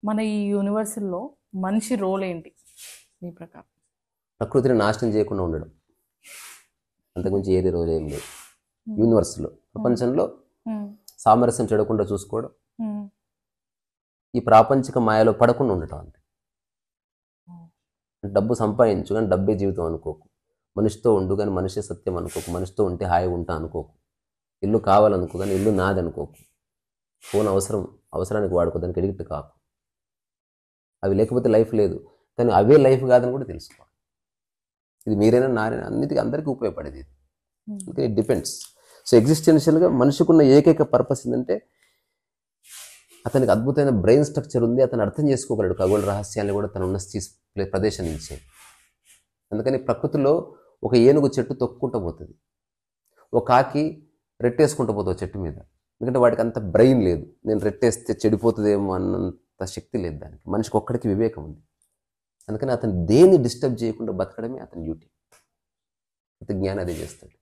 మన ఈ యూనివర్సల్లో మనిషి రోల్ ఏంటి మీ ప్రకారం? ప్రకృతిని నాశనం చేయకుండా ఉండడం, అంతకుమించి ఏది రోజు ఏం లేదు. యూనివర్స్లో, ప్రపంచంలో సామరస్యం చెడకుండా చూసుకోవడం, ఈ ప్రాపంచిక మాయలో పడకుండా ఉండటం అంతే. డబ్బు సంపాదించు కానీ డబ్బే జీవితం అనుకోకు, మనిషితో ఉండు కానీ మనిషి సత్యం అనుకోకు, మనిషితో ఉంటే హాయి ఉంటా అనుకోకు, ఇల్లు కావాలనుకో కానీ ఇల్లు నాది అనుకోకు, ఫోన్ అవసరానికి వాడుకో, దానికి ఎడిక్ట్ కాకు. అవి లేకపోతే లైఫ్ లేదు, కానీ అవే లైఫ్ కాదని కూడా తెలుసుకోవాలి. ఇది మీరైనా నారైనా అన్నిటికీ అందరికీ ఉపయోగపడేది ఇది. అందుకని ఇట్ డిపెండ్స్. సో ఎగ్జిస్టెన్షియల్గా మనిషికున్న ఏకైక పర్పస్ ఏంటంటే అతనికి అద్భుతమైన బ్రెయిన్ స్ట్రక్చర్ ఉంది, అతను అర్థం చేసుకోగలడు ఖగోళ రహస్యాన్ని కూడా తను ఉన్న ప్రదేశం నుంచే. అందుకని ప్రకృతిలో ఒక ఏనుగు చెట్టు తొక్కుంటూ పోతుంది, ఒక కాకి రెట్టేసుకుంటూ పోతుంది చెట్టు మీద, ఎందుకంటే వాడికి అంత బ్రెయిన్ లేదు. నేను రెట్టేస్తే చెడిపోతుందేమో అన్నంత శక్తి లేదు దానికి. మనిషికి ఒక్కడికి వివేకం ఉంది. అందుకని అతను దేన్ని డిస్టర్బ్ చేయకుండా బతకడమే అతని డ్యూటీ. అతని జ్ఞానం అదే చేస్తాడు.